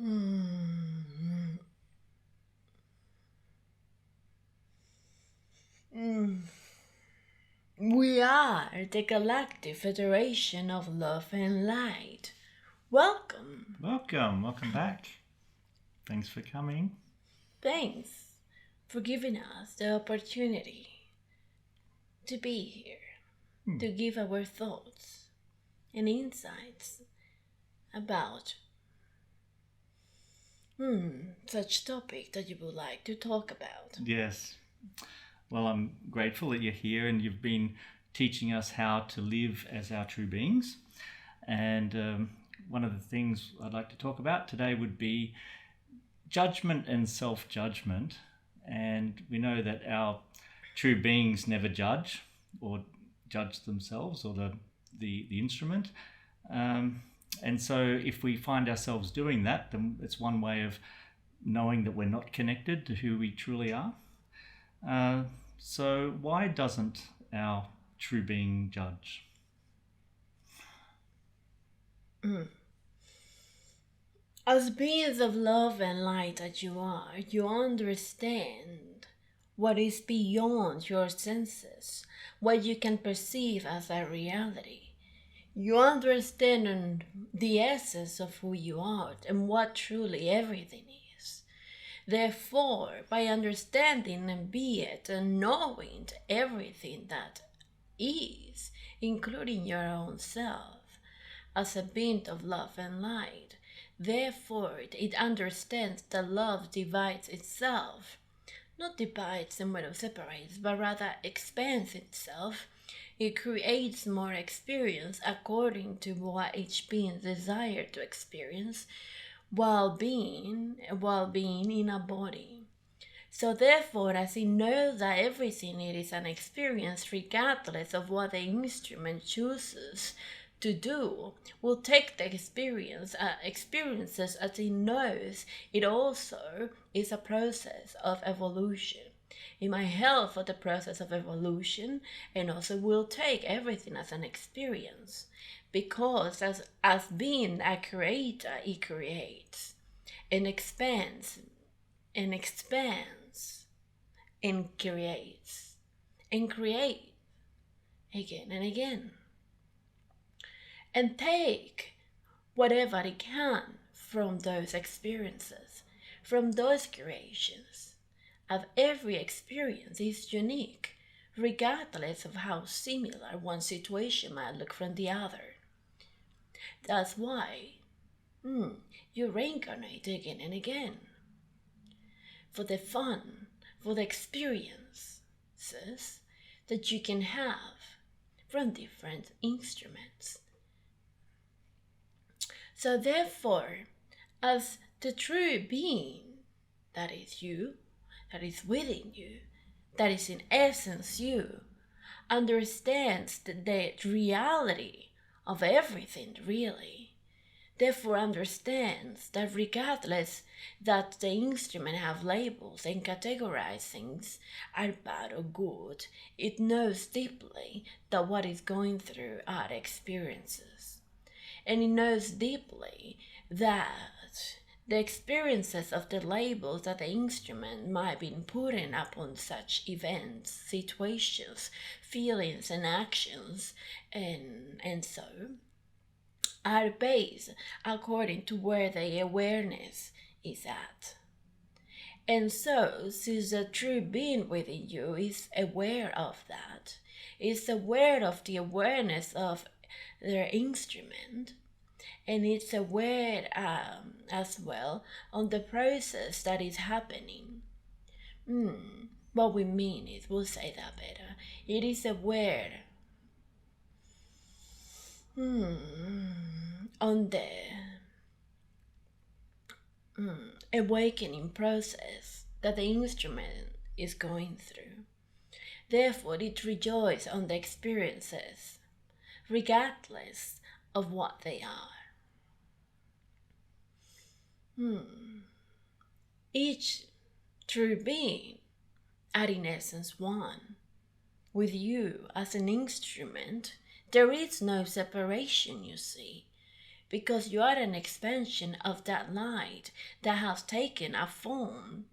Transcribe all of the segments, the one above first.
Mm. Mm. We are the Galactic Federation of Love and Light. Welcome. Welcome back. Thanks for coming. Thanks for giving us the opportunity to be here, to give our thoughts and insights about such topic that you would like to talk about. Yes. Well, I'm grateful that you're here and you've been teaching us how to live as our true beings. And one of the things I'd like to talk about today would be judgment and self-judgment. And we know that our true beings never judge or judge themselves or the instrument. And so if we find ourselves doing that, then it's one way of knowing that we're not connected to who we truly are. So why doesn't our true being judge? As beings of love and light that you are, you understand what is beyond your senses, what you can perceive as a reality. You understand the essence of who you are and what truly everything is. Therefore, by understanding and be it and knowing everything that is, including your own self, as a being of love and light, therefore it understands that love divides itself, not divides and what separates, but rather expands itself. It creates more experience according to what each being desires to experience while being in a body. So therefore, as it knows that everything it is an experience regardless of what the instrument chooses to do, will take the experiences as it knows it also is a process of evolution. It might help for the process of evolution and also will take everything as an experience. Because as being a creator, it creates and expands and expands and creates again and again. And take whatever it can from those experiences, from those creations. Of every experience is unique, regardless of how similar one situation might look from the other. That's why you reincarnate again and again. For the fun, for the experiences that you can have from different instruments. So therefore, as the true being that is you, that is within you, that is in essence you, understands the reality of everything really, therefore understands that regardless that the instrument have labels and categorize things are bad or good, it knows deeply that what is going through are experiences. And it knows deeply that the experiences of the labels that the instrument might be putting upon such events, situations, feelings, and actions, and so are based according to where the awareness is at. And so, since the true being within you is aware of that, is aware of the awareness of their instrument, and it's aware as well on the process that is happening. What we mean is, we'll say that better. It is aware on the awakening process that the instrument is going through. Therefore, it rejoices on the experiences, regardless of what they are. Each true being are in essence one. With you as an instrument, there is no separation, you see, because you are an expansion of that light that has taken a form.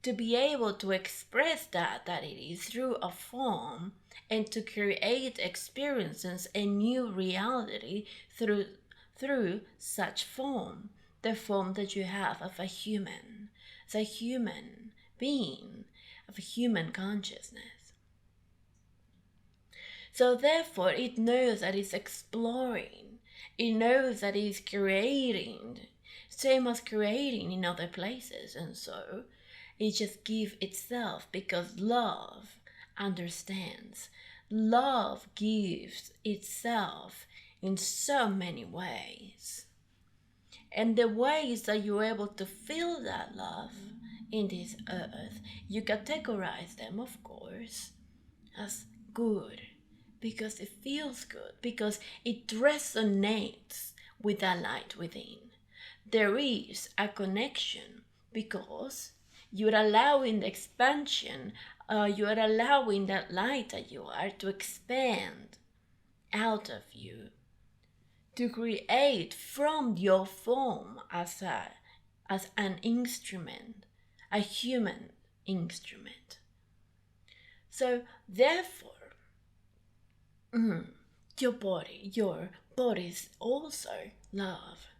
To be able to express that it is through a form, and to create experiences and new reality through such form, the form that you have of a human, the human being, of a human consciousness. So therefore it knows that it's exploring, it knows that it's creating, same as creating in other places, and so it just gives itself, because love understands. Love gives itself in so many ways. And the ways that you're able to feel that love in this earth, you categorize them, of course, as good, because it feels good, because it resonates with that light within. There is a connection because you're allowing the expansion, you're allowing that light that you are to expand out of you, to create from your form as an instrument, a human instrument. So therefore, your body is also love,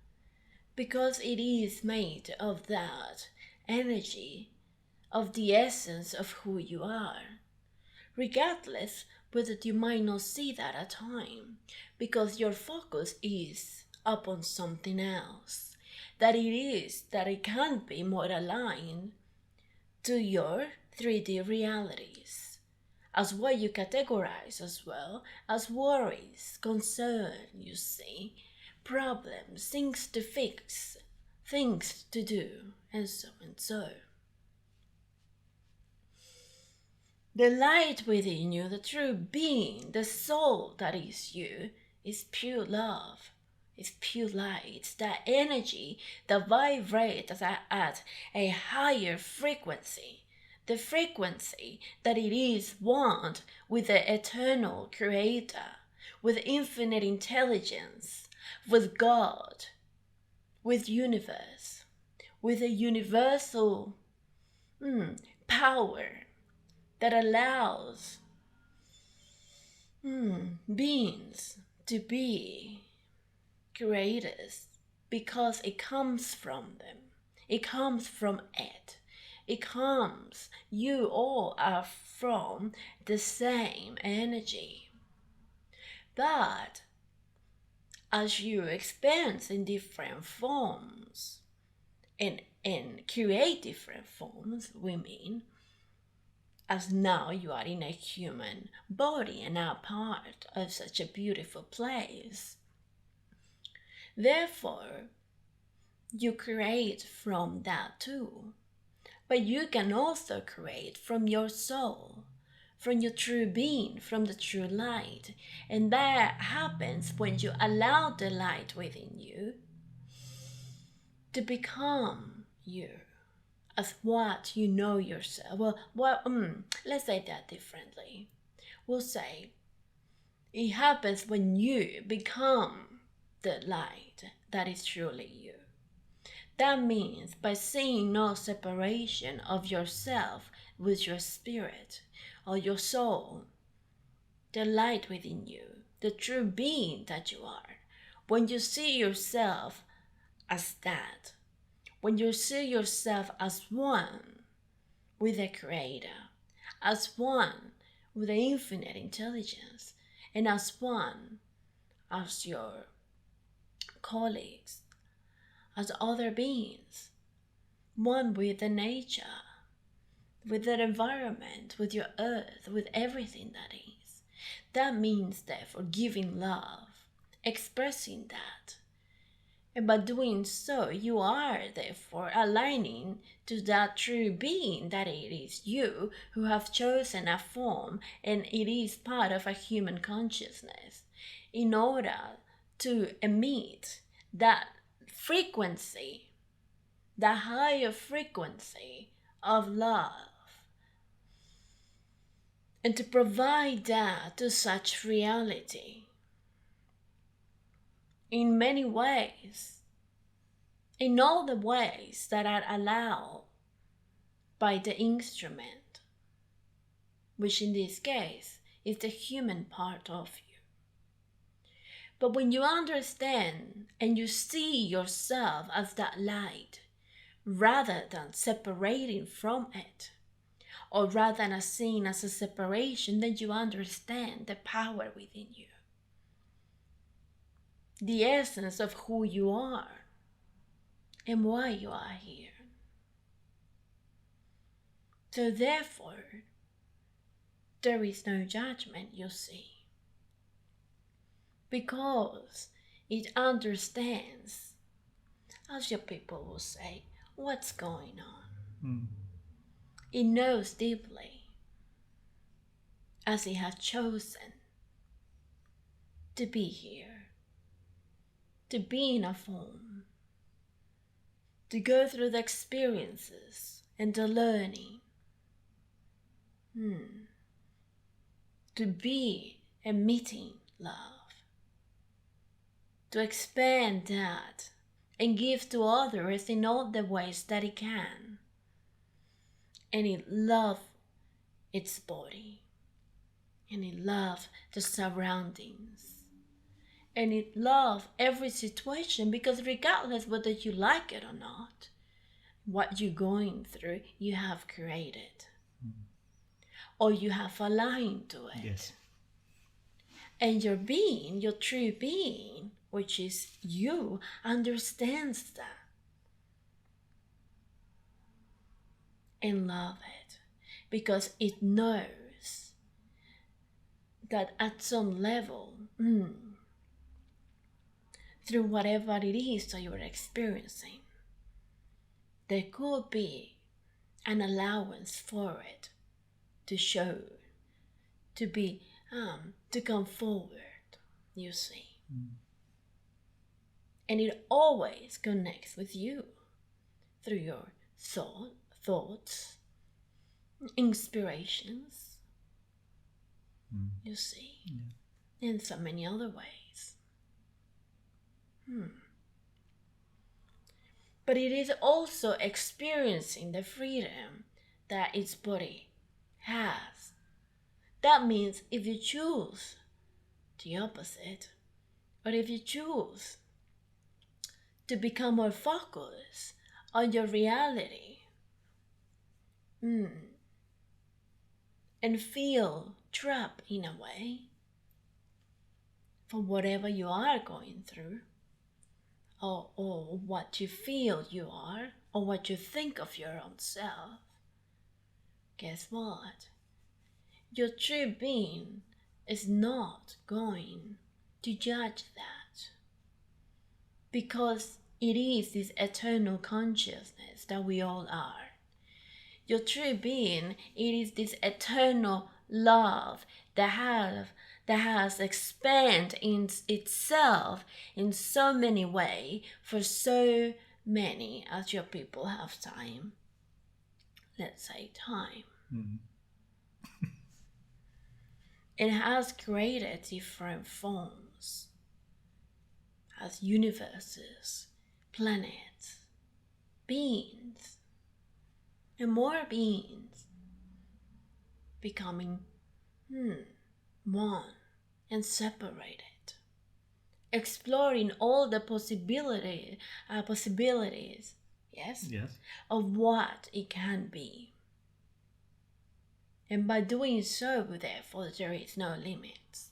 because it is made of that energy, of the essence of who you are, regardless whether you might not see that at time, because your focus is upon something else, that it can't be more aligned to your 3D realities, as what you categorize as well as worries, concern, you see, problems, things to fix, things to do, and so and so. The light within you, the true being, the soul that is you, is pure love. It's pure light. It's that energy that vibrates at a higher frequency. The frequency that it is one with the eternal Creator, with infinite intelligence, with God, with universe, with a universal power that allows beings to be creators, because it comes from them. It comes from it. It comes, you all are from the same energy. But as you expand in different forms and create different forms, we mean, as now you are in a human body and are part of such a beautiful place. Therefore, you create from that too. But you can also create from your soul, from your true being, from the true light. And that happens when you allow the light within you to become you, as what you know yourself. Let's say that differently. We'll say it happens when you become the light that is truly you. That means by seeing no separation of yourself with your spirit or your soul, the light within you, the true being that you are. When you see yourself as that, when you see yourself as one with the Creator, as one with the infinite intelligence, and as one as your colleagues, as other beings, one with the nature, with the environment, with your earth, with everything that is. That means therefore giving love, expressing that. And by doing so, you are therefore aligning to that true being that it is you who have chosen a form, and it is part of a human consciousness, in order to emit that frequency, the higher frequency of love, and to provide that to such reality. in many ways, in all the ways that are allowed by the instrument, which in this case is the human part of you. But when you understand and you see yourself as that light, rather than separating from it, or rather than as seen as a separation, then you understand the power within you, the essence of who you are and why you are here. So therefore, there is no judgment, you see, because it understands, as your people will say, what's going on. It knows deeply, as it has chosen to be here, to be in a form, to go through the experiences and the learning, to be emitting love, to expand that and give to others in all the ways that it can. And it loves its body, and it loves the surroundings, and it loves every situation, because regardless whether you like it or not, what you're going through, you have created. Or you have aligned to it. Yes. And your being, your true being, which is you, understands that. And love it. Because it knows that at some level, through whatever it is that you're experiencing, there could be an allowance for it to show, to be, to come forward, you see. And it always connects with you through your thoughts, inspirations, you see, in so many other ways. But it is also experiencing the freedom that its body has. That means if you choose the opposite, or if you choose to become more focused on your reality, and feel trapped in a way for whatever you are going through, or what you feel you are, or what you think of your own self, guess what? Your true being is not going to judge that, because it is this eternal consciousness that we all are. Your true being, it is this eternal love that has expanded in itself in so many ways for so many, as your people have time. Let's say time. It has created different forms as universes, planets, beings, and more beings becoming one and separated, exploring all the possibilities, yes, of what it can be. And by doing so, therefore, there is no limits.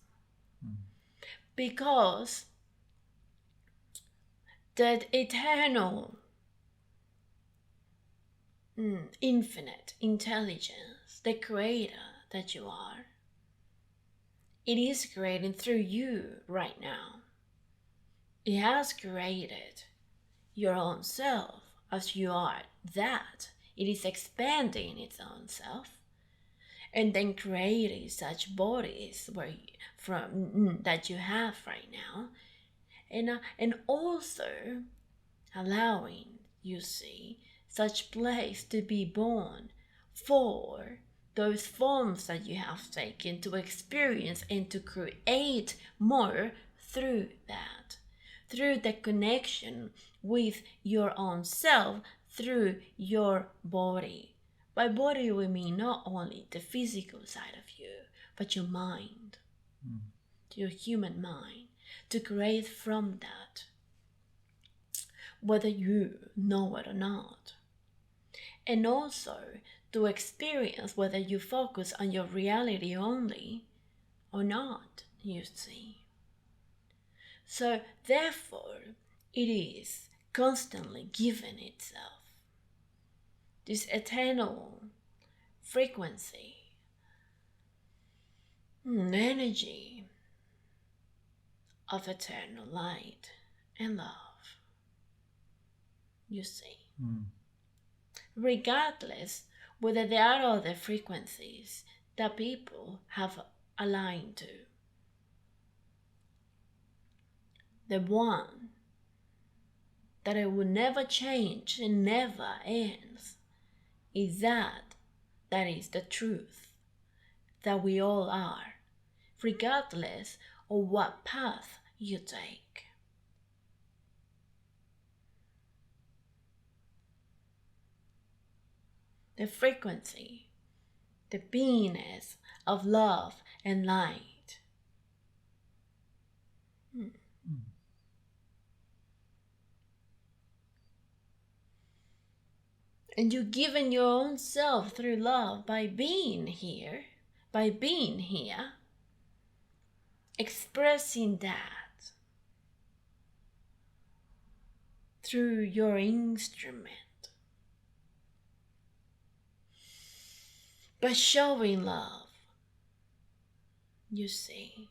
Because that eternal, infinite intelligence, the creator that you are, it is creating through you right now. It has created your own self as you are that. It is expanding its own self. And then creating such bodies that you have right now, and also allowing, you see, such place to be born for those forms that you have taken to experience and to create more through that, through the connection with your own self, through your body. By body, we mean not only the physical side of you, but your mind, your human mind, to create from that, whether you know it or not. And also to experience whether you focus on your reality only or not, you see. So therefore, it is constantly given itself this eternal frequency, energy of eternal light and love, you see. Regardless whether there are other frequencies that people have aligned to. The one that it will never change and never ends is that is the truth that we all are, regardless of what path you take. The frequency, the beingness of love and light. And you're giving your own self through love by being here, expressing that through your instrument, by showing love, you see,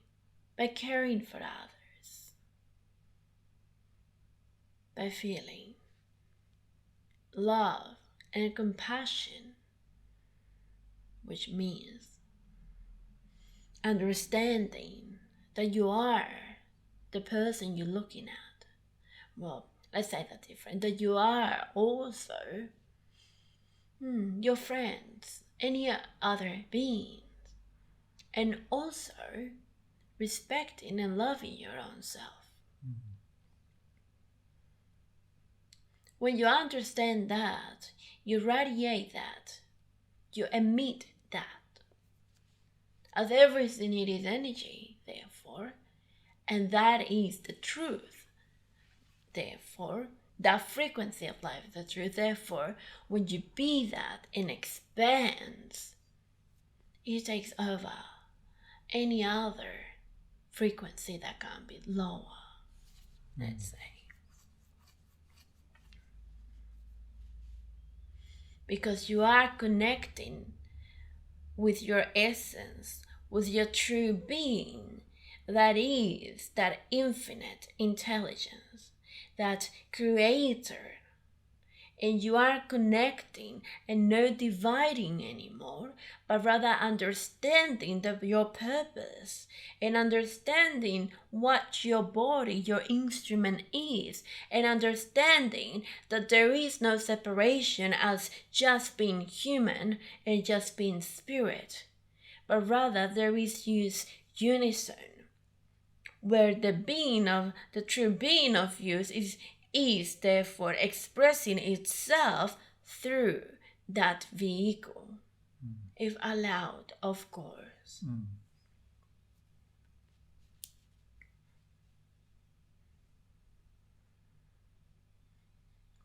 by caring for others, by feeling love and compassion, which means understanding that you are the person you're looking at. Well, let's say that different, that you are also your friends, any other beings, and also respecting and loving your own self. When you understand that, you radiate that, you emit that, as everything it is energy, therefore, and that is the truth. Therefore, that frequency of life is the truth. Therefore, when you be that and expands, it takes over any other frequency that can be lower, let's say. Because you are connecting with your essence, with your true being, that is that infinite intelligence, that creator. And you are connecting and not dividing anymore, but rather understanding your purpose and understanding what your body, your instrument is, and understanding that there is no separation as just being human and just being spirit, but rather there is unison, where the true being of you is therefore expressing itself through that vehicle, if allowed, of course.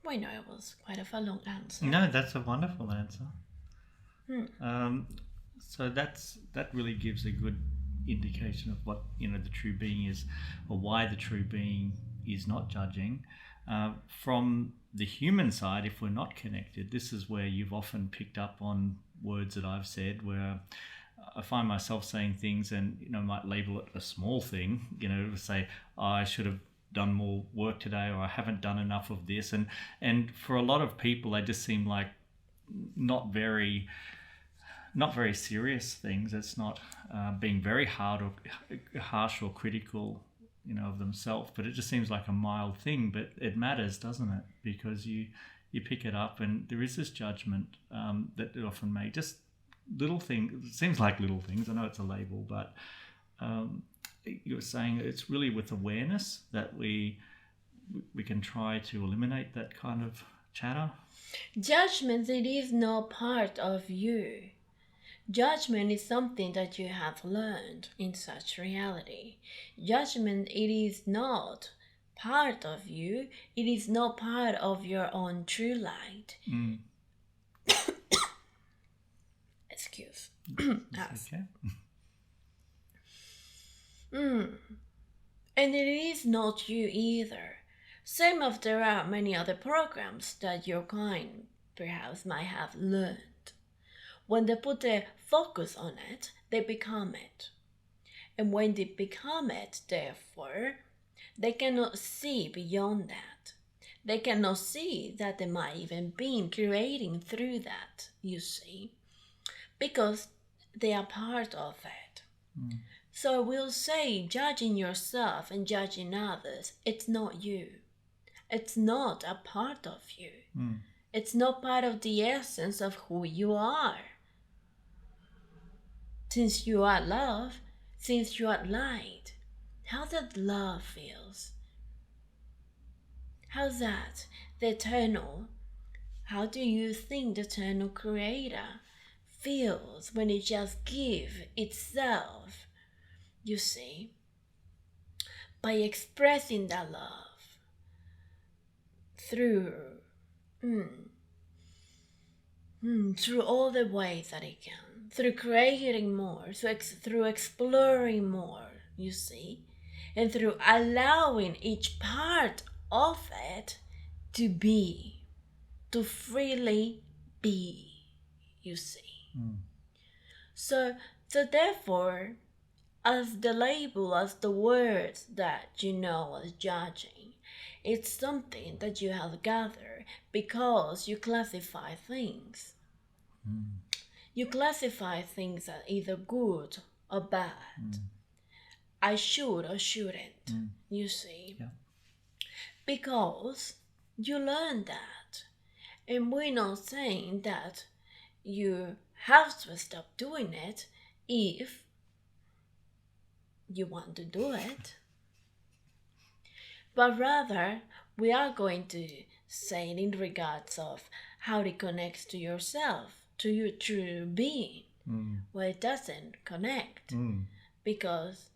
I know it was quite a long answer. No, that's a wonderful answer. So that really gives a good indication of what the true being is, or why the true being is not judging. From the human side, if we're not connected, this is where you've often picked up on words that I've said, where I find myself saying things and might label it a small thing, say, oh, I should have done more work today, or I haven't done enough of this, and for a lot of people they just seem like not very serious things. It's not being very hard or harsh or critical of themselves, but it just seems like a mild thing, but it matters, doesn't it? Because you pick it up, and there is this judgment that it often may just little things. It seems like little things. I know it's a label, but you're saying it's really with awareness that we we can try to eliminate that kind of chatter? Judgment, it is not part of you. Judgment is something that you have learned in such reality. Judgment, it is not part of you. It is not part of your own true light. Excuse us. Okay. And it is not you either. Same as there are many other programs that your kind perhaps might have learned. When they put their focus on it, they become it. And when they become it, therefore, they cannot see beyond that. They cannot see that they might even be creating through that, you see, because they are part of it. So we'll say judging yourself and judging others, it's not you. It's not a part of you. It's not part of the essence of who you are. Since you are love, since you are light, how that love feels. How's that? The eternal. How do you think the eternal creator feels when it just gives itself? You see, by expressing that love through all the ways that it can, through creating more, through exploring more, you see, and through allowing each part of it to be, to freely be, you see. So therefore, as the label, as the words that you know as judging, it's something that you have gathered because you classify things. You classify things as either good or bad. I should or shouldn't, you see. Yeah. Because you learn that. And we're not saying that you have to stop doing it if you want to do it. But rather, we are going to say it in regards of how it connects to yourself, to your true being. Well, it doesn't connect because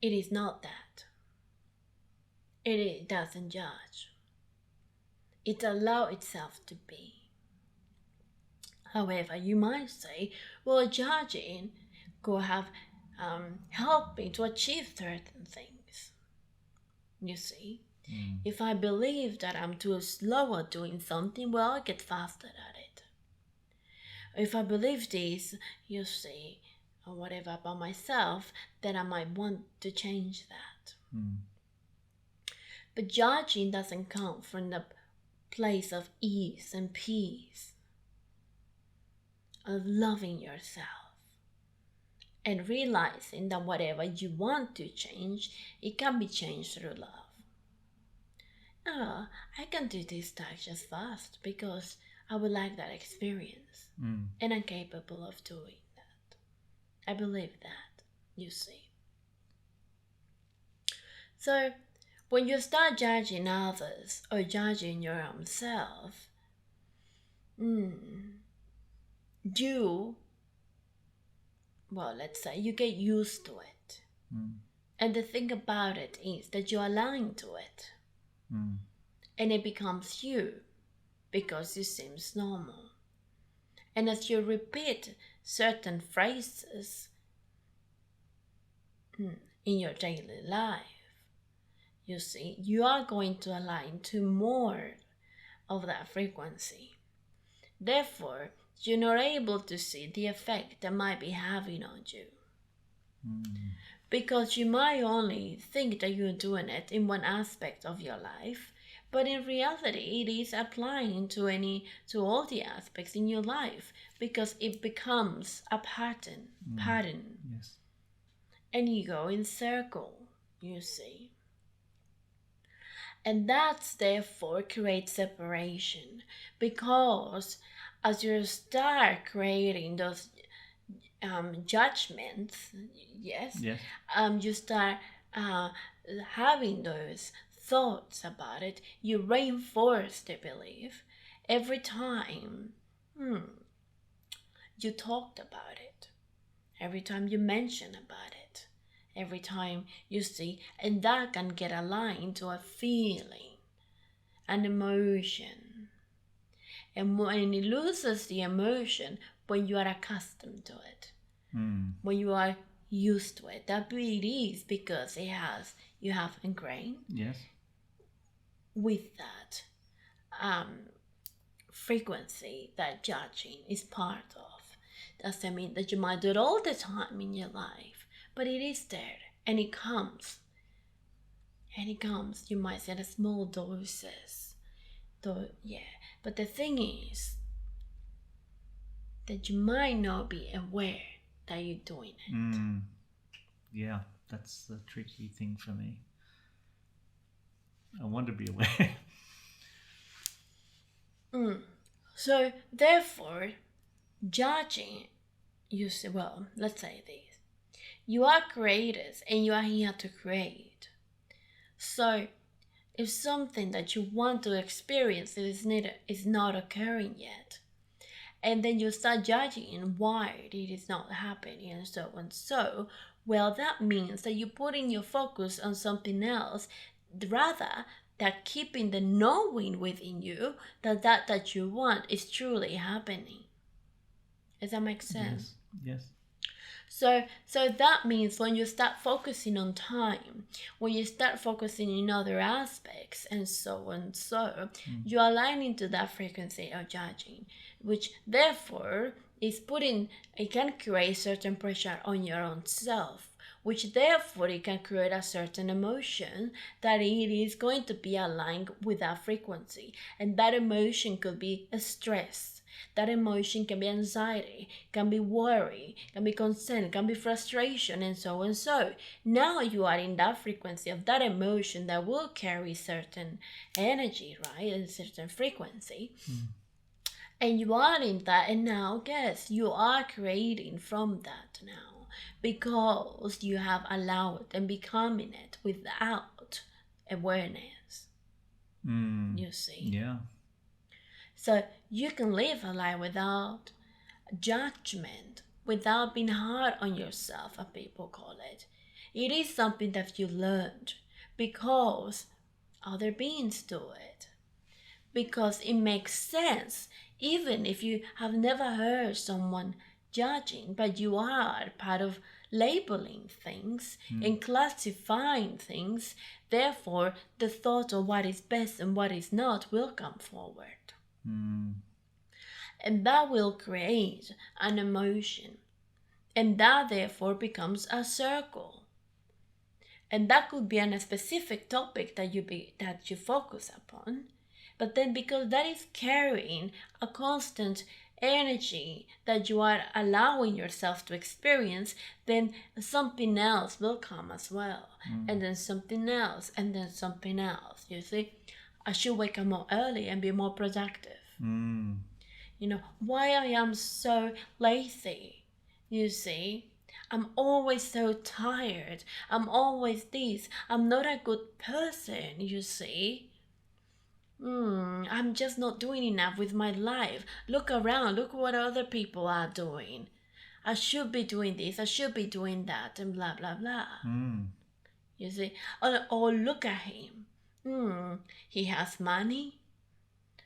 it is not that. It doesn't judge. It allows itself to be. However, you might say, well, judging could have helped me to achieve certain things. You see, if I believe that I'm too slow at doing something, well, I get faster at it. If I believe this, you see, or whatever about myself, then I might want to change that. But judging doesn't come from the place of ease and peace, of loving yourself and realizing that whatever you want to change, it can be changed through love. Oh, I can do this task just fast because I would like that experience and I'm capable of doing that. I believe that, you see. So when you start judging others or judging your own self, let's say you get used to it. And the thing about it is that you align to it. And it becomes you because it seems normal. And as you repeat certain phrases in your daily life, you see, you are going to align to more of that frequency. Therefore, you're not able to see the effect that might be having on you. Because you might only think that you're doing it in one aspect of your life, but in reality it is applying to all the aspects in your life, because it becomes a pattern. Yes. And you go in circle, you see. And that's therefore creates separation, because as you start creating those judgments, you start having those thoughts about it, you reinforce the belief every time you talked about it, every time you mention about it, every time you see, and that can get aligned to a feeling, an emotion. And when it loses the emotion, when you are accustomed to it, when you are used to it, that it is because you have ingrained with that frequency that judging is part of. Doesn't mean that you might do it all the time in your life, but it is there and it comes. And it comes. You might say at small doses. But the thing is that you might not be aware that you're doing it. Yeah, that's the tricky thing for me. I want to be aware. So therefore, judging, you say, well, let's say this. You are creators and you are here to create. So if something that you want to experience is not occurring yet, and then you start judging why it is not happening and so and so, well, that means that you're putting your focus on something else rather than keeping the knowing within you that you want is truly happening. Does that make sense? Yes. So that means when you start focusing on time, when you start focusing in other aspects and so, you're aligning to that frequency of judging, which therefore it can create certain pressure on your own self, which therefore it can create a certain emotion that it is going to be aligned with that frequency. And that emotion could be a stress. That emotion can be anxiety, can be worry, can be concern, can be frustration, and so and so. Now you are in that frequency of that emotion that will carry certain energy, right? And certain frequency. And you are in that, and now guess you are creating from that now because you have allowed and becoming it without awareness. You see? Yeah. So you can live a life without judgment, without being hard on yourself, as people call it. It is something that you learned because other beings do it. Because it makes sense, even if you have never heard someone judging, but you are part of labeling things and classifying things. Therefore, the thought of what is best and what is not will come forward. And that will create an emotion. And that therefore becomes a circle. And that could be on a specific topic that you focus upon. But then because that is carrying a constant energy that you are allowing yourself to experience, then something else will come as well. And then something else, and then something else. You see, I should wake up more early and be more productive. You know, why I am so lazy, you see. I'm always so tired. I'm always this. I'm not a good person, you see. I'm just not doing enough with my life. Look around. Look what other people are doing. I should be doing this. I should be doing that, and blah, blah, blah. You see? Or look at him. He has money.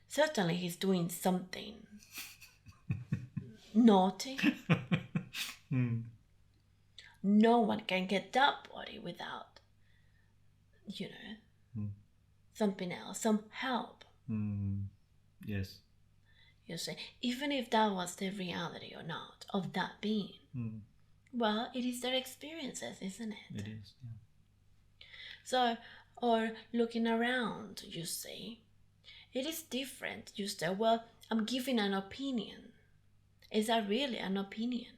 Certainly he's doing something naughty. No one can get that body without, something else, some help. Yes. You see, even if that was the reality or not of that being, well, it is their experiences, isn't it? It is, yeah. So, or looking around, you see, it is different. You say, well, I'm giving an opinion. Is that really an opinion?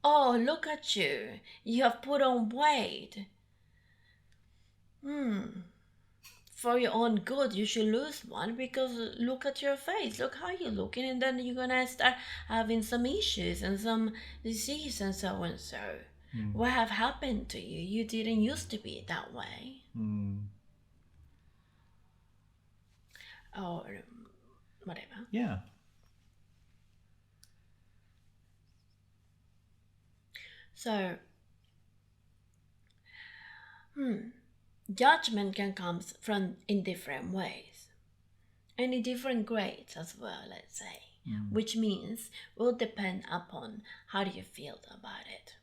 Oh, look at you. You have put on weight. for your own good, you should lose one, because look at your face, look how you're looking, and then you're gonna start having some issues and some disease and so and so. What have happened to you? You didn't used to be that way. Or whatever. Yeah. So, judgment can come from in different ways, and in different grades as well, let's say, which means will depend upon how do you feel about it.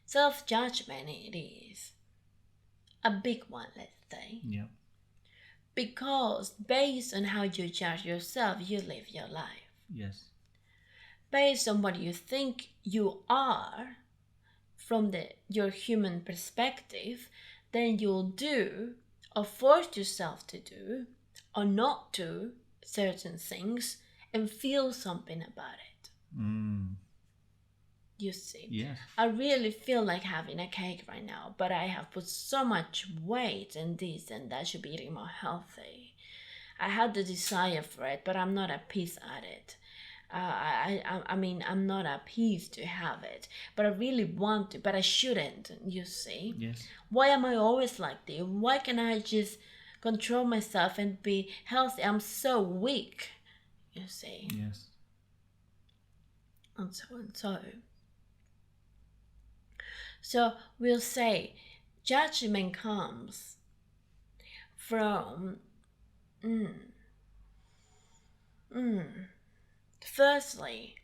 Self-judgment, it is a big one, let's say. Yeah. Because based on how you judge yourself, you live your life. Yes. Based on what you think you are from your human perspective, then you'll do or force yourself to do or not do certain things and feel something about it. You see, Yes. I really feel like having a cake right now, but I have put so much weight in this, and that should be eating more healthy. I had the desire for it, but I'm not at peace at it. I mean, I'm not at peace to have it, but I really want to, but I shouldn't, you see. Yes. Why am I always like this? Why can't I just control myself and be healthy? I'm so weak, you see. Yes. And so and so. So we'll say judgment comes from firstly,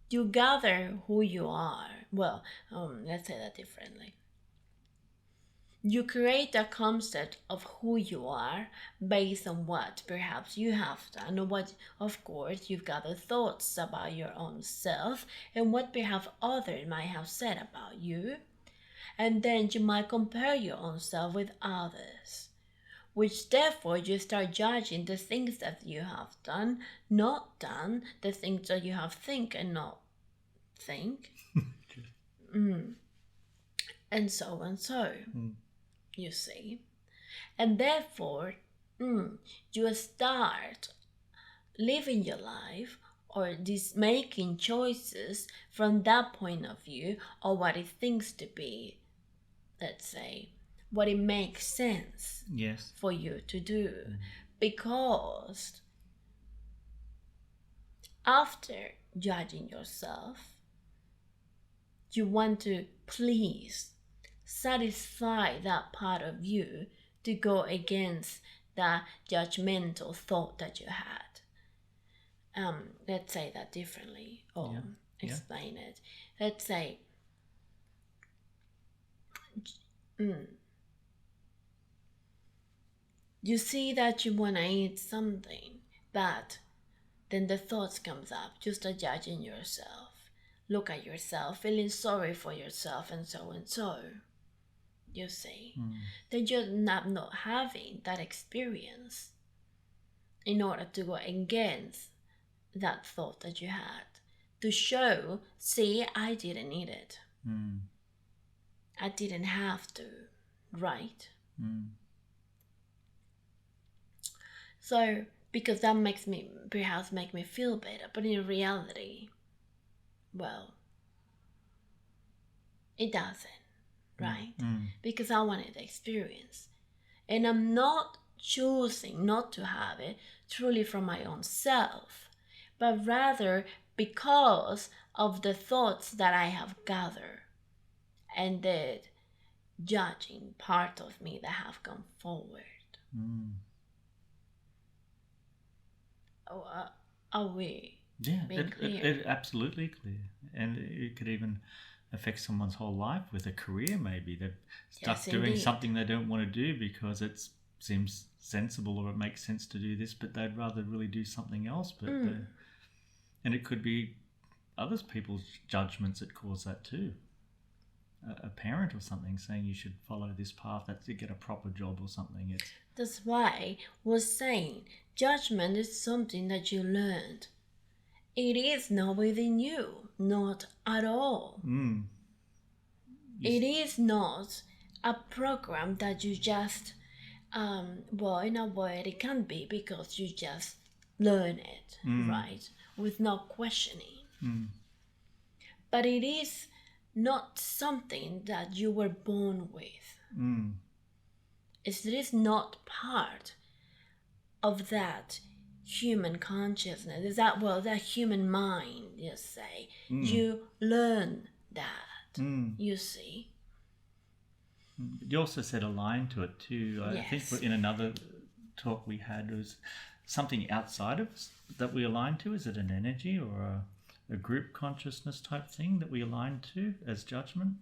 you gather who you are. Well, let's say that differently. You create a concept of who you are based on what perhaps you have done, or what, of course, you've gathered thoughts about your own self and what perhaps others might have said about you. And then you might compare your own self with others, which therefore you start judging the things that you have done, not done, the things that you have think and not think, and so and so. You see, and therefore you start living your life or making choices from that point of view, or what it thinks to be, let's say, what it makes sense Yes. for you to do. Because after judging yourself, you want to please satisfy that part of you to go against that judgmental thought that you had. Let's say that differently, or explain it. Let's say you see that you want to eat something, but then the thoughts comes up, you start judging yourself, look at yourself, feeling sorry for yourself, and so and so. You see, then you're not having that experience in order to go against that thought that you had, to show, see, I didn't need it. I didn't have to, right? So, because that makes me, perhaps make me feel better, but in reality, well, it doesn't. Right? Because I wanted the experience. And I'm not choosing not to have it truly from my own self, but rather because of the thoughts that I have gathered and the judging part of me that have come forward. Are we being clear? It absolutely clear. And it could even affect someone's whole life with a career. Maybe they're stuck doing something they don't want to do because it seems sensible or it makes sense to do this, but they'd rather really do something else. But and it could be other people's judgments that cause that too. A parent or something saying you should follow this path, that's to get a proper job or something. That's why I was saying judgment is something that you learned. It is not within you, not at all. It is not a program that you just Well, in a way, it can be because you just learn it, right? With no questioning. But it is not something that you were born with. It is not part of that human consciousness. Is that, well, that human mind, you say. You learn that, you see. You also said a line to it too. I Yes. think in another talk we had was something outside of us that we align to. Is it an energy or a group consciousness type thing that we align to as judgment?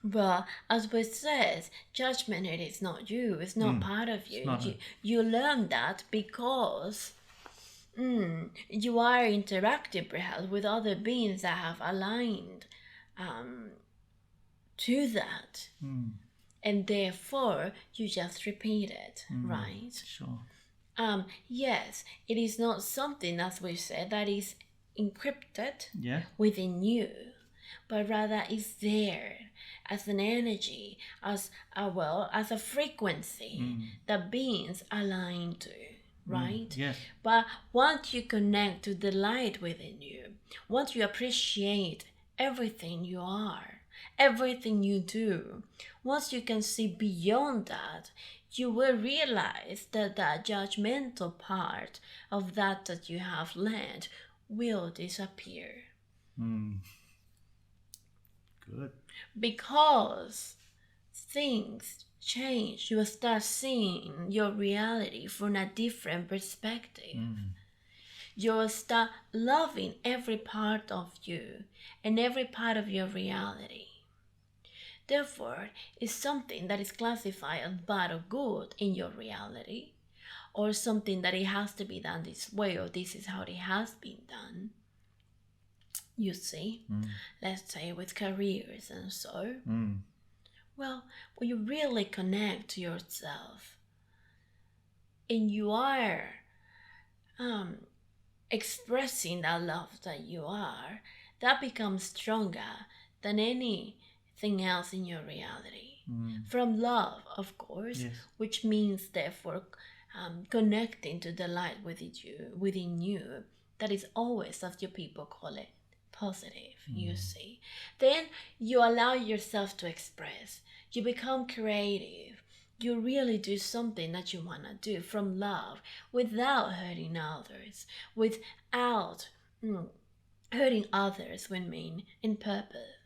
Well, as we said, judgment, it is not you. It's not part of you. You learn that because you are interacting perhaps with other beings that have aligned to that. And therefore, you just repeat it, right? Sure. Yes, it is not something, as we said, that is encrypted Yeah. within you, but rather is there as an energy, as a frequency that beings align to, right? Yes. But once you connect to the light within you, once you appreciate everything you are, everything you do, once you can see beyond that, you will realize that that judgmental part of that you have learned will disappear. Good. Because things change. You will start seeing your reality from a different perspective. You will start loving every part of you and every part of your reality. Therefore, it's something that is classified as bad or good in your reality, or something that it has to be done this way, or this is how it has been done. You see, let's say with careers and so. Well, when you really connect to yourself and you are expressing that love that you are, that becomes stronger than anything else in your reality. From love, of course, Yes. which means therefore connecting to the light within you, that is always, as your people call it, positive, you see. Then you allow yourself to express. You become creative. You really do something that you want to do from love without hurting others, without hurting others when mean in purpose.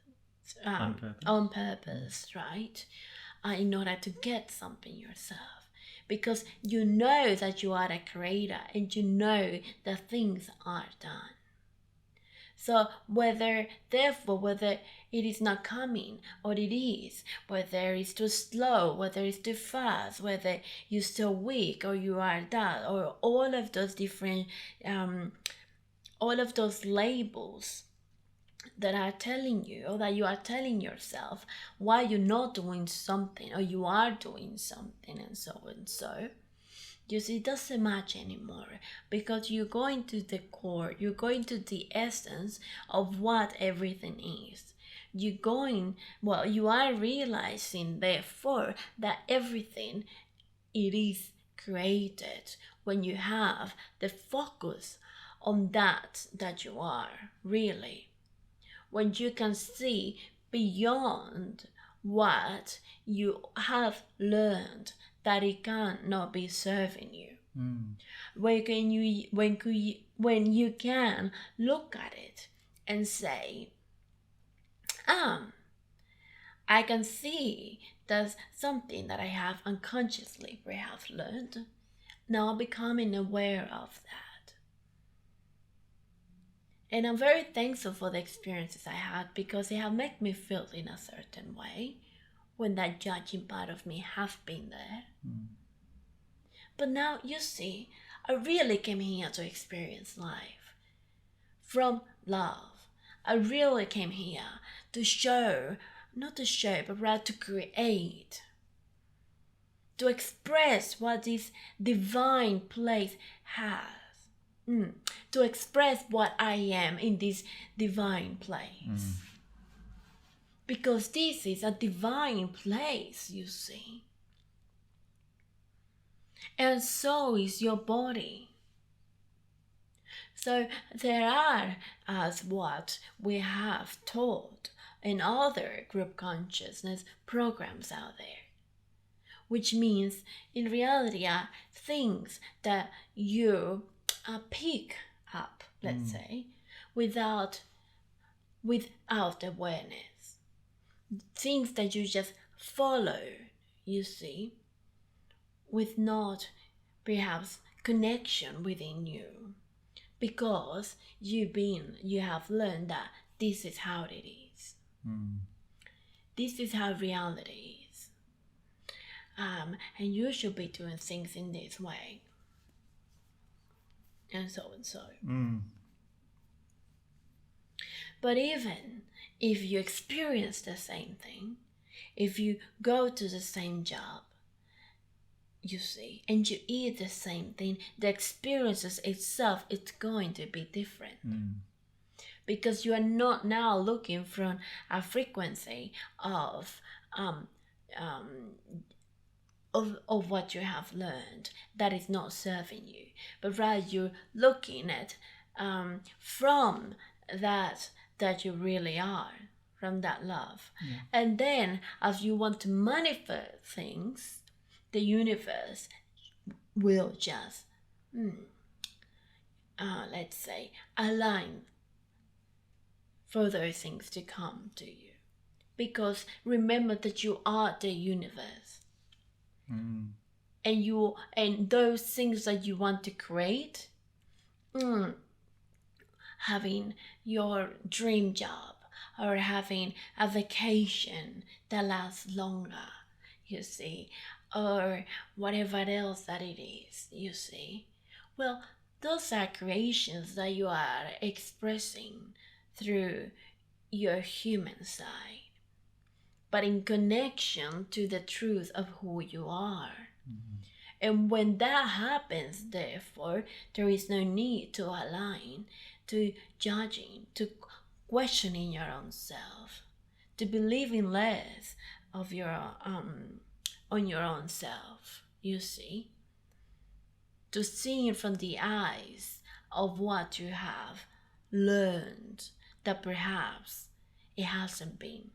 On purpose, right? In order to get something yourself. Because you know that you are a creator and you know that things are done. So whether it is not coming or it is, whether it's too slow, whether it's too fast, whether you're so weak or you are that, or all of those different, all of those labels that are telling you, or that you are telling yourself why you're not doing something or you are doing something and so and so. You see, it doesn't match anymore because you're going to the core, you're going to the essence of what everything is. You are realizing therefore that everything, it is created when you have the focus on that you are, really. When you can see beyond what you have learned, that it cannot be serving you. When you can look at it and say, I can see there's something that I have unconsciously perhaps learned. Now becoming aware of that. And I'm very thankful for the experiences I had because they have made me feel in a certain way when that judging part of me have been there. But now, you see, I really came here to experience life from love. I really came here to show, not to show, but rather to create, to express what this divine place has. To express what I am in this divine place. Because this is a divine place, you see. And so is your body. So there are, as what we have taught in other group consciousness programs out there, which means in reality are things that you pick up, let's say, without awareness, things that you just follow, you see, with not perhaps connection within you, because you have learned that this is how it is. This is how reality is. And you should be doing things in this way. And so and so. But even if you experience the same thing, if you go to the same job, you see, and you eat the same thing, the experiences itself, it's going to be different. Because you are not now looking from a frequency of what you have learned that is not serving you, but rather you're looking at from that you really are, from that love. And then as you want to manifest things, the universe will just let's say align for those things to come to you, because remember that you are the universe. And those things that you want to create, having your dream job or having a vacation that lasts longer, you see, or whatever else that it is, you see, well, those are creations that you are expressing through your human side, but in connection to the truth of who you are. And when that happens, therefore, there is no need to align, to judging, to questioning your own self, to believing less of your on your own self, you see, to seeing from the eyes of what you have learned that perhaps it hasn't been,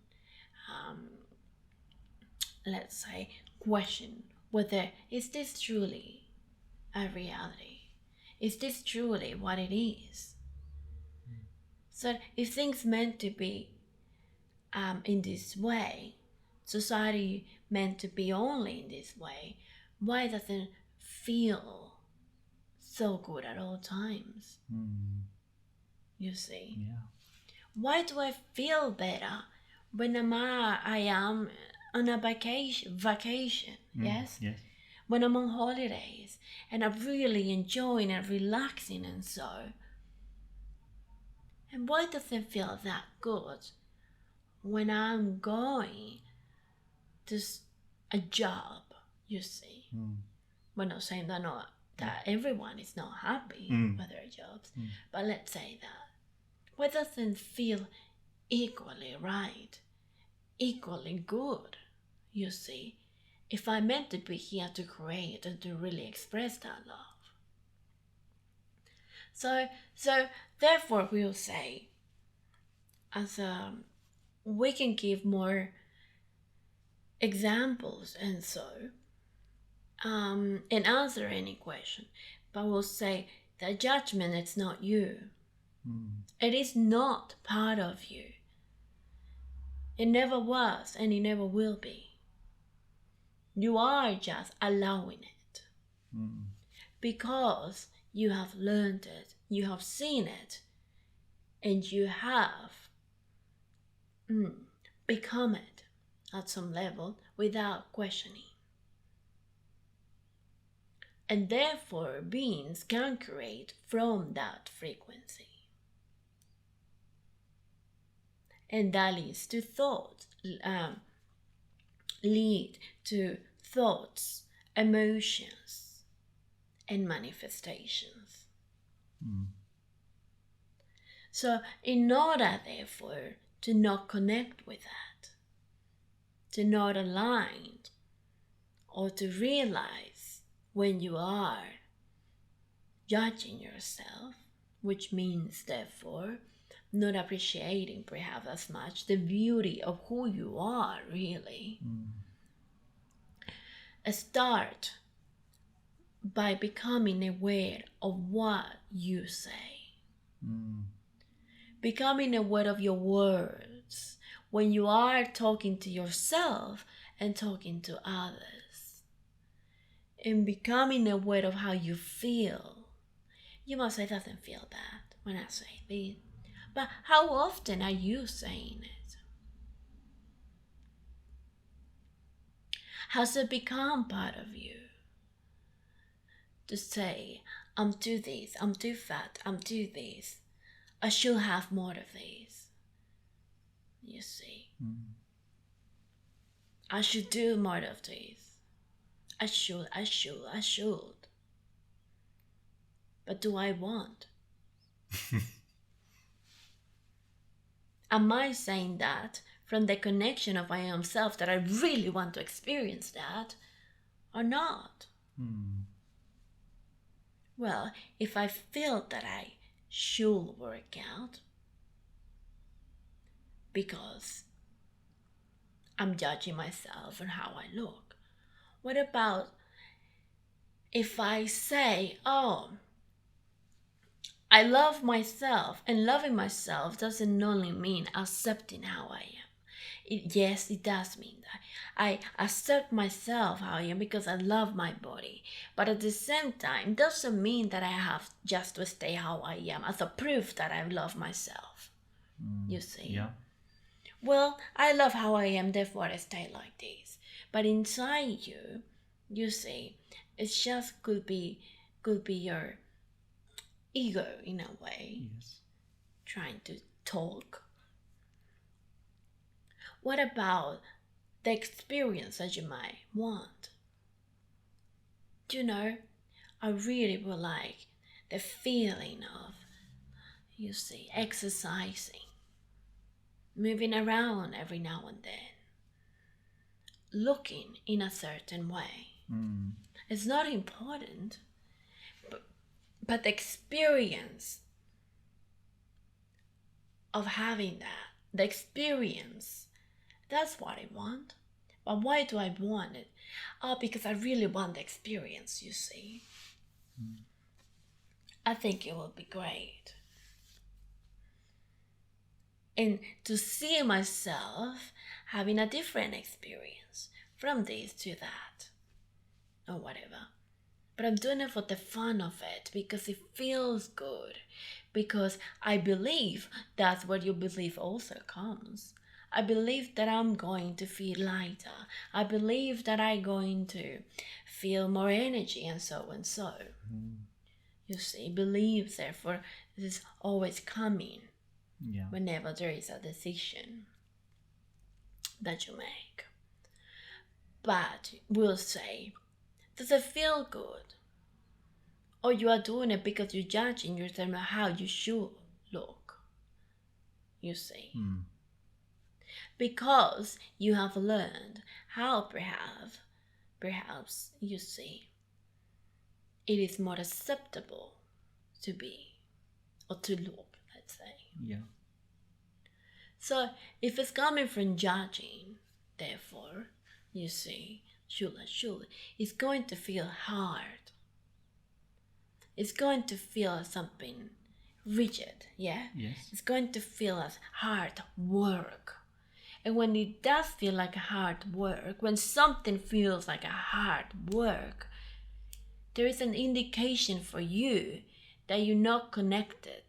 let's say, questioned whether is this truly a reality? Is this truly what it is? So if things meant to be in this way, society meant to be only in this way, why doesn't it feel so good at all times? You see? Yeah. Why do I feel better when I am on a vacation? Yes? Yes. When I'm on holidays and I'm really enjoying and relaxing and so. And why does it feel that good when I'm going to a job, you see? We're not saying that everyone is not happy with their jobs, but let's say that. Why doesn't it feel equally right, equally good, you see, if I meant to be here to create and to really express that love? So therefore we'll say, as we can give more examples and so, and answer any question, but we'll say that judgment, it's not you. It is not part of you. It never was and it never will be. You are just allowing it. Because you have learned it, you have seen it, and you have become it at some level without questioning. And therefore beings can create from that frequency. And that leads to thoughts, lead to thoughts, emotions, and manifestations. So in order, therefore, to not connect with that, to not align, or to realize when you are judging yourself, which means, therefore, not appreciating perhaps as much the beauty of who you are, really. Start by becoming aware of what you say. Becoming aware of your words when you are talking to yourself and talking to others. And becoming aware of how you feel. You must say, it doesn't feel bad when I say this. But how often are you saying it? Has it become part of you to say, I'm too this, I'm too fat, I'm too this, I should have more of this? You see, I should do more of this. I should. But do I want? Am I saying that from the connection of my own self that I really want to experience that or not? Well, if I feel that I should work out because I'm judging myself on how I look, what about if I say, oh, I love myself, and loving myself doesn't only mean accepting how I am. Yes, it does mean that. I accept myself how I am because I love my body. But at the same time, doesn't mean that I have just to stay how I am as a proof that I love myself. You see? Yeah. Well, I love how I am, therefore I stay like this. But inside you, you see, it just could be your ego in a way, Yes. trying to talk. What about the experience that you might want? You know, I really would like the feeling of, you see, exercising, moving around every now and then, looking in a certain way. It's not important, but the experience of having that, the experience, that's what I want. But why do I want it? Oh, because I really want the experience, you see. I think it will be great. And to see myself having a different experience from this to that, or whatever. But I'm doing it for the fun of it, because it feels good. Because I believe that's where your belief also comes. I believe that I'm going to feel lighter. I believe that I'm going to feel more energy and so and so. You see, belief, therefore, is always coming whenever there is a decision that you make. But we'll say, does it feel good? Or you are doing it because you're judging yourself on how you should look. You see. Because you have learned how perhaps, you see, it is more acceptable to be, or to look, let's say. Yeah. So if it's coming from judging, therefore, you see, should, it's going to feel hard. It's going to feel something rigid, yeah? Yes. It's going to feel as hard work. And when it does feel like hard work, when something feels like a hard work, there is an indication for you that you're not connected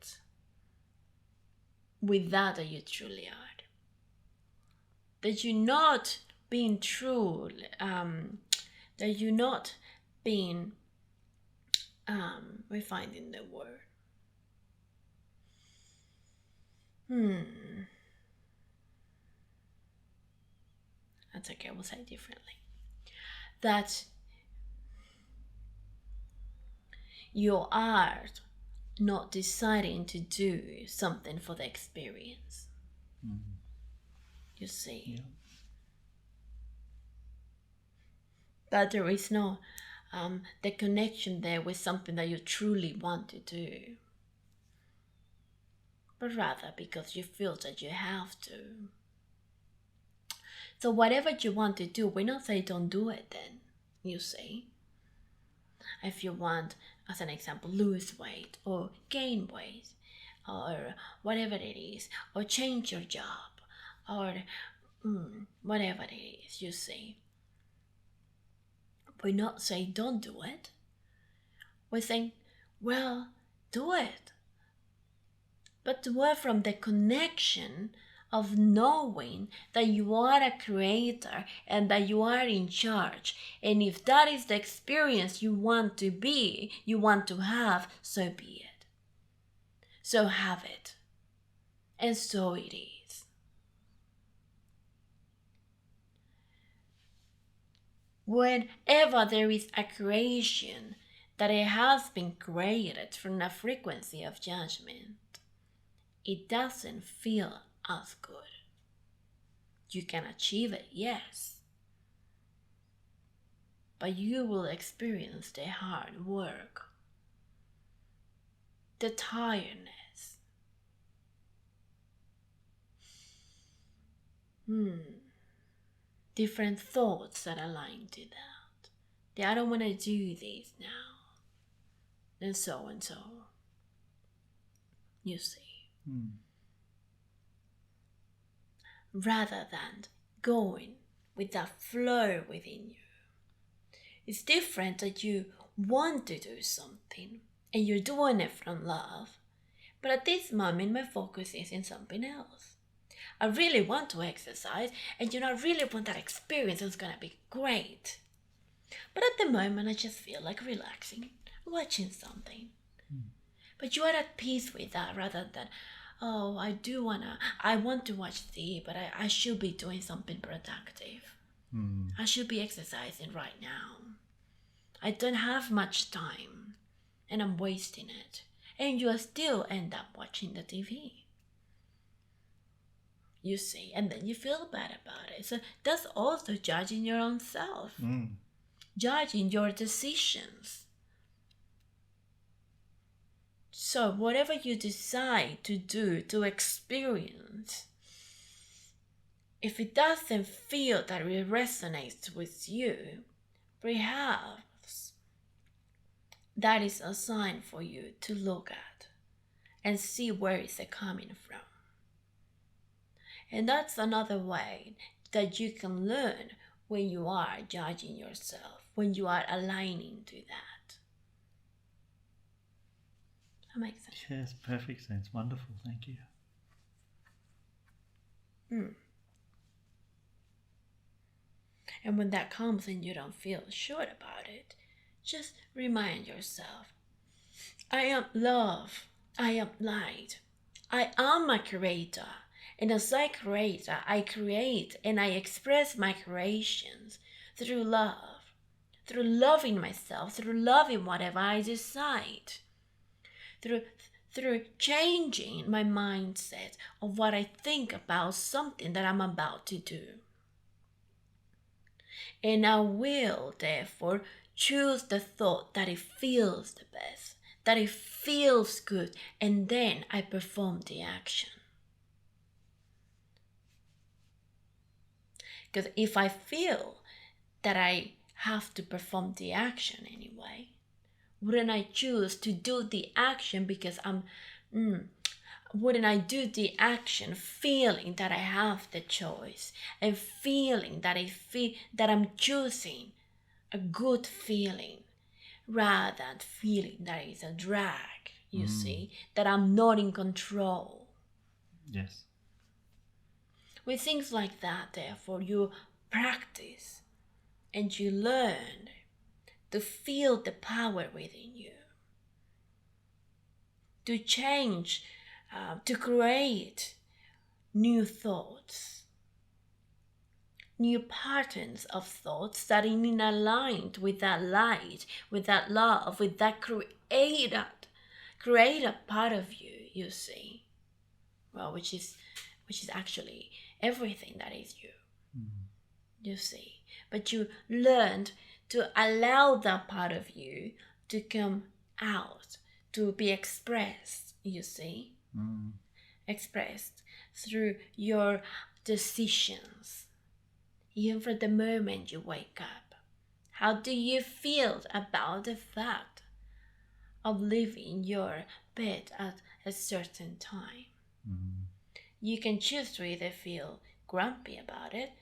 with that you truly are. That you're not being true, that you're not being, we're finding the word. That's okay, we'll say it differently. That you are not deciding to do something for the experience. You see. Yeah. That there is no the connection there with something that you truly want to do, but rather because you feel that you have to. So whatever you want to do, we not say don't do it then, you see. If you want, as an example, lose weight or gain weight or whatever it is, or change your job or whatever it is, you see. We not say don't do it. We think, well, do it. But do it from the connection of knowing that you are a creator and that you are in charge. And if that is the experience you want to be, you want to have, so be it. So have it. And so it is. Whenever there is a creation that it has been created from a frequency of judgment, it doesn't feel as good. You can achieve it, yes, but you will experience the hard work, the tiredness. Different thoughts that align to that. I don't want to do this now. And so. You see. Rather than going with that flow within you. It's different that you want to do something and you're doing it from love. But at this moment, my focus is in something else. I really want to exercise and I really want that experience. It's going to be great. But at the moment, I just feel like relaxing, watching something. But you are at peace with that rather than, oh, I want to watch TV, but I should be doing something productive. I should be exercising right now. I don't have much time and I'm wasting it. And you still end up watching the TV. You see, and then you feel bad about it. So that's also judging your own self. Judging your decisions. So whatever you decide to do, to experience, if it doesn't feel that it resonates with you, perhaps that is a sign for you to look at and see where is it coming from. And that's another way that you can learn when you are judging yourself, when you are aligning to that. That makes sense. Yes, perfect sense. Wonderful. Thank you. And when that comes and you don't feel sure about it, just remind yourself, I am love. I am light. I am a creator. And as I create and I express my creations through love, through loving myself, through loving whatever I decide, through changing my mindset of what I think about something that I'm about to do. And I will, therefore, choose the thought that it feels the best, that it feels good, and then I perform the action. Because if I feel that I have to perform the action anyway, wouldn't I choose to do the action because wouldn't I do the action feeling that I have the choice and feeling that that I'm choosing a good feeling rather than feeling that it's a drag, you see, that I'm not in control. Yes. With things like that, therefore, you practice and you learn to feel the power within you, to change, to create new thoughts, new patterns of thoughts that are in aligned with that light, with that love, with that created part of you, you see. Well, which is actually everything that is you. You see. But you learned to allow that part of you to come out, to be expressed, you see? Expressed through your decisions, even for the moment you wake up. How do you feel about the fact of leaving your bed at a certain time? You can choose to either feel grumpy about it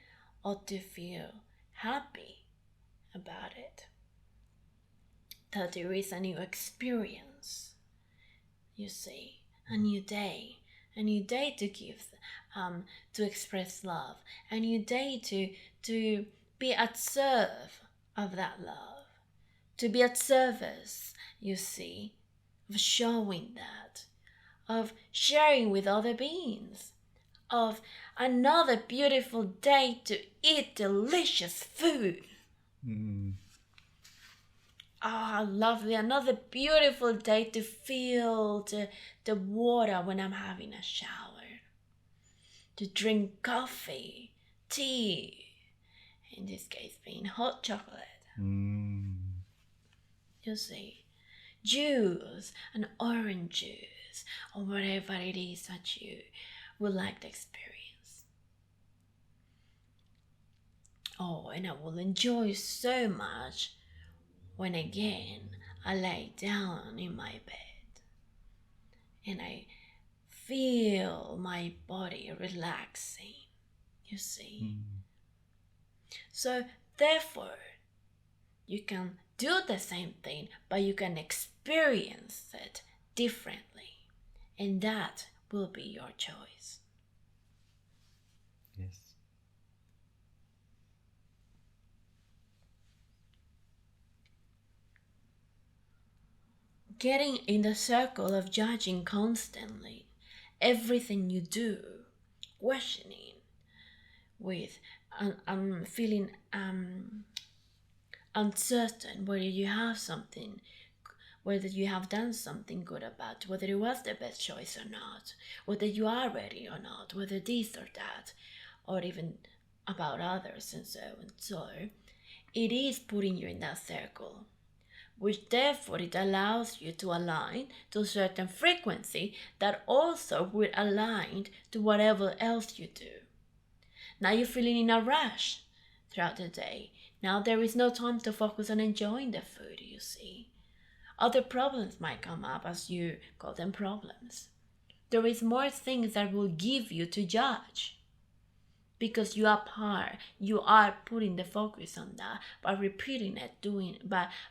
or to feel happy about it. That there is a new experience, you see, a new day to give, to express love, a new day to be at serve of that love, to be at service, you see, of showing that, of sharing with other beings, of another beautiful day to eat delicious food. Ah, lovely. Another beautiful day to feel the water when I'm having a shower. To drink coffee, tea, in this case being hot chocolate. You see, juice, an orange juice, or whatever it is that you would like to experience. Oh, and I will enjoy so much when again I lay down in my bed and I feel my body relaxing, you see. So therefore, you can do the same thing, but you can experience it differently, and that will be your choice. Yes. Getting in the circle of judging constantly everything you do, questioning with feeling uncertain whether you have something, whether you have done something good about, whether it was the best choice or not, whether you are ready or not, whether this or that, or even about others and so. It is putting you in that circle, which therefore it allows you to align to a certain frequency that also will align to whatever else you do. Now you're feeling in a rush throughout the day. Now there is no time to focus on enjoying the food, you see. Other problems might come up, as you call them problems. There is more things that will give you to judge, because you are putting the focus on that by repeating it,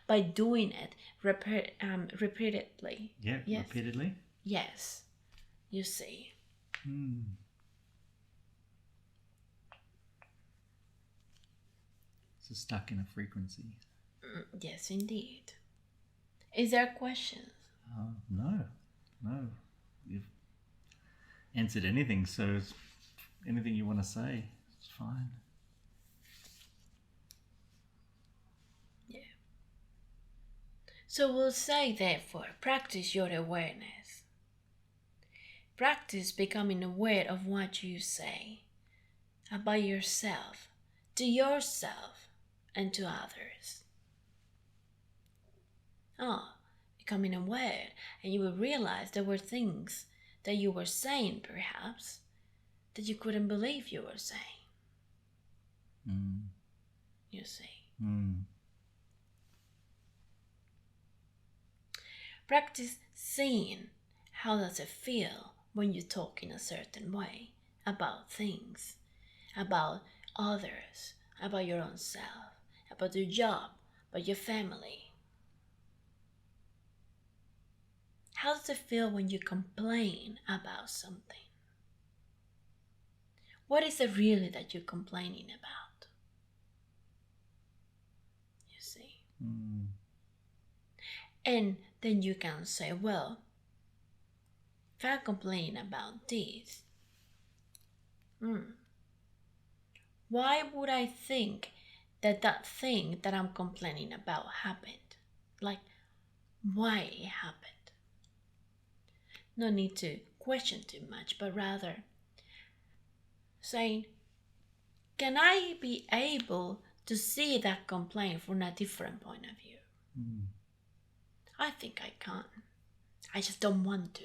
by doing it repeatedly. Yeah, yes. repeatedly. Yes, you see. So stuck in a frequency. Yes, indeed. Is there questions? No. You've answered anything, so anything you want to say, it's fine. Yeah. So we'll say, therefore, practice your awareness. Practice becoming aware of what you say about yourself, to yourself, and to others. Becoming aware, and you will realize there were things that you were saying, perhaps, that you couldn't believe you were saying. You see. Practice seeing how does it feel when you talk in a certain way about things, about others, about your own self, about your job, about your family. How does it feel when you complain about something? What is it really that you're complaining about? You see? And then you can say, well, if I'm complaining about this, why would I think that that thing that I'm complaining about happened? Like, why it happened? No need to question too much, but rather saying, can I be able to see that complaint from a different point of view. I think I can. I just don't want to.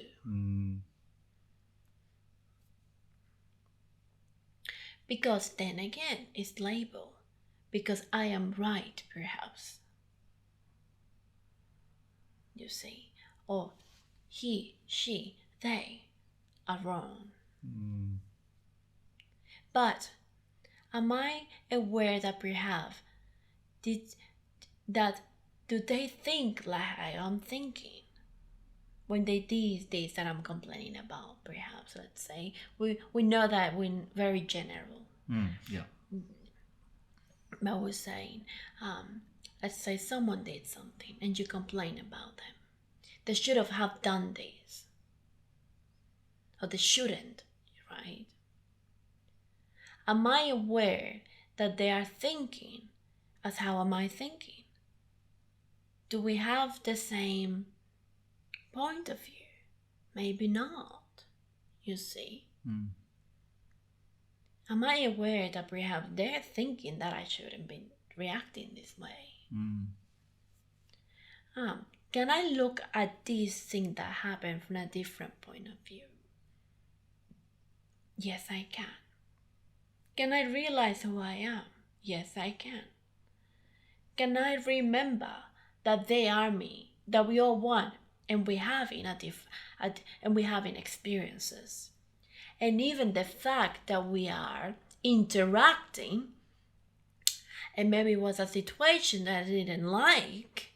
Because then again, it's labeled. Because I am right, perhaps. You see. Or he, she, they are wrong. But am I aware that perhaps do they think like I am thinking? When they do this that I'm complaining about, perhaps, let's say, we know that we're very general. Yeah. But we're saying, let's say someone did something and you complain about them. They should have done this. Or they shouldn't, right? Am I aware that they are thinking as how am I thinking? Do we have the same point of view? Maybe not, you see. Am I aware that perhaps they're thinking that I shouldn't be reacting this way? Can I look at this thing that happened from a different point of view? Yes, I can. Can I realize who I am? Yes, I can. Can I remember that they are me, that we are one, and we having experiences, and even the fact that we are interacting, and maybe it was a situation that I didn't like.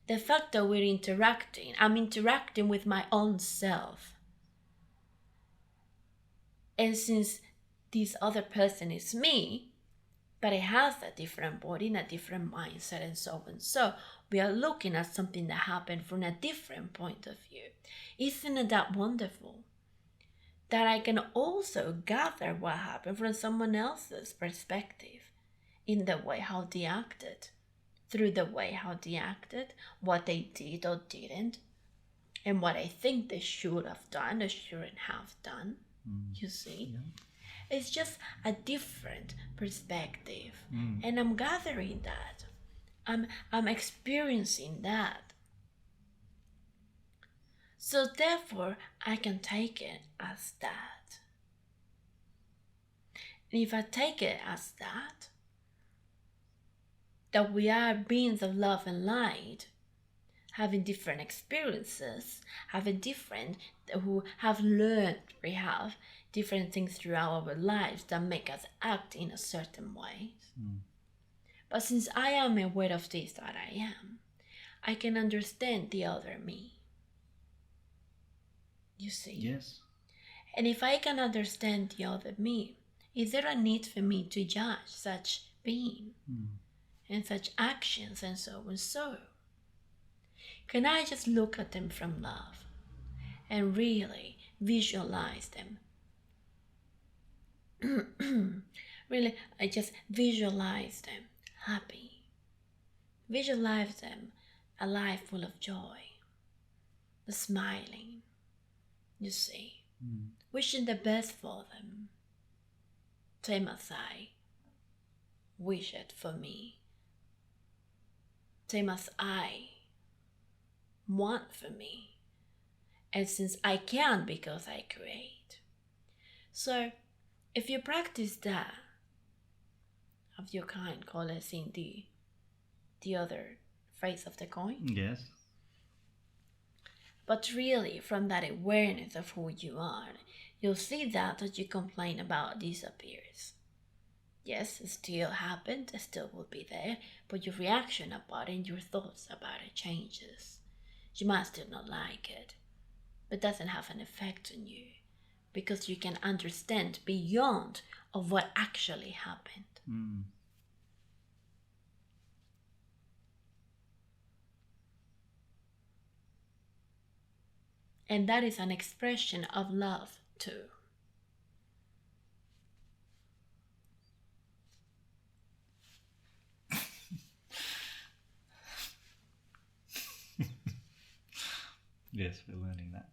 The fact that we're interacting, I'm interacting with my own self, and since this other person is me, but it has a different body and a different mindset and so on. So we are looking at something that happened from a different point of view. Isn't that wonderful? That I can also gather what happened from someone else's perspective in the way how they acted, through the way how they acted, what they did or didn't, and what I think they should have done or shouldn't have done. You see? Yeah. It's just a different perspective. And I'm gathering that. I'm experiencing that. So therefore, I can take it as that. And if I take it as that we are beings of love and light, having different experiences, who have learned, we have different things throughout our lives that make us act in a certain way. But since I am aware of this that I am, I can understand the other me. You see? Yes. And if I can understand the other me, is there a need for me to judge such being and such actions and so on? So, can I just look at them from love and really visualize them? Really, I just visualize them happy. Visualize them a life full of joy, smiling, you see, wishing the best for them, same as I wish it for me, same as I want for me, and since I can because I create. So if you practice that of your kind, call it in the other face of the coin. Yes. But really, from that awareness of who you are, you'll see that you complain about disappears. Yes, it still happened, it still will be there, but your reaction about it and your thoughts about it changes. You might still not like it, but it doesn't have an effect on you because you can understand beyond of what actually happened. And that is an expression of love too. Yes, we're learning that.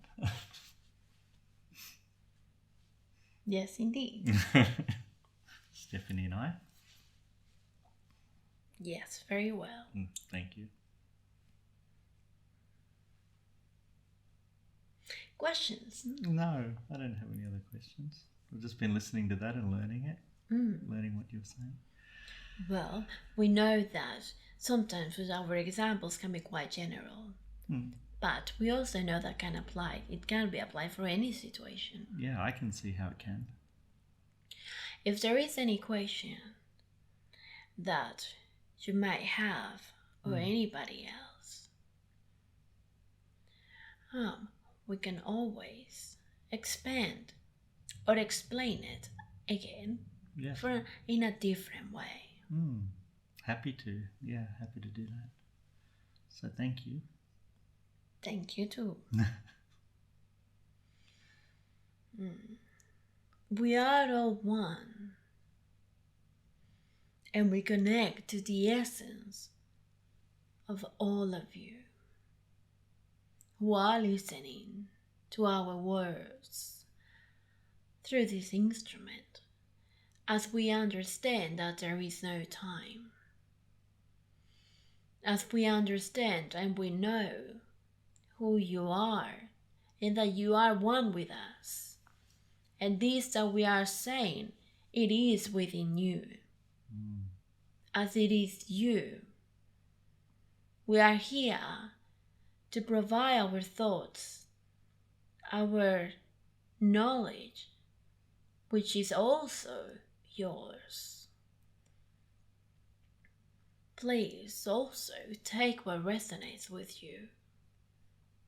Yes, indeed. Stephanie and I. Yes, very well. Thank you. Questions? No, I don't have any other questions. I've just been listening to that and learning it, learning what you're saying. Well, we know that sometimes with our examples can be quite general. But we also know that it can be applied for any situation. Yeah, I can see how it can. If there is any question that you might have or anybody else, we can always expand or explain it again in a different way. Happy to. Yeah, happy to do that. So thank you. Thank you too. We are all one, and we connect to the essence of all of you who are listening to our words through this instrument, as we understand that there is no time, as we understand and we know who you are and that you are one with us, and this that we are saying, it is within you. As it is you, we are here to provide our thoughts, our knowledge, which is also yours. Please also take what resonates with you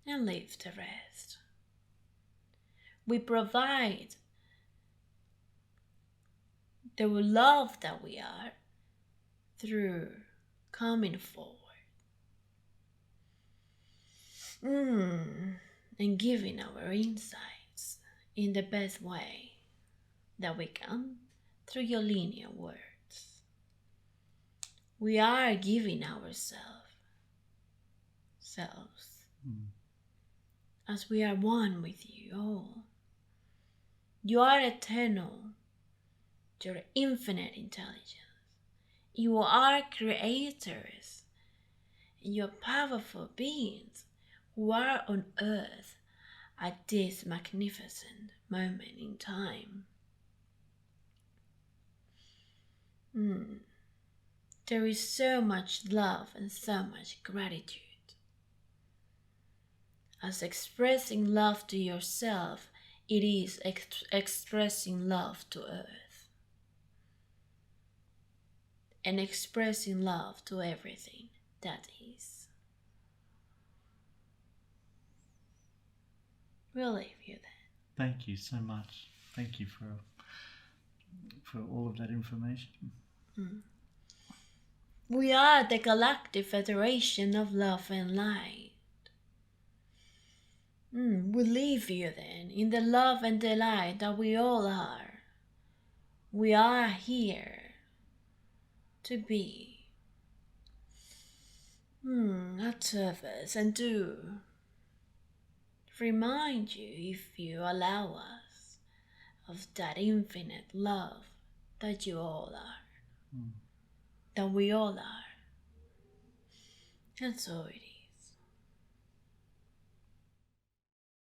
and leave the rest. We provide the love that we are through coming forward and giving our insights in the best way that we can through your linear words. We are giving ourselves as we are one with you all. You are eternal. You're infinite intelligence. You are creators. And you're powerful beings who are on earth at this magnificent moment in time. There is so much love and so much gratitude. As expressing love to yourself, it is expressing love to earth. And expressing love to everything that is. We'll leave you then. Thank you so much. Thank you for all of that information. We are the Galactic Federation of Love and Light. We leave you then in the love and delight that we all are. We are here to be at service and to remind you, if you allow us, of that infinite love that you all are, that we all are. And so it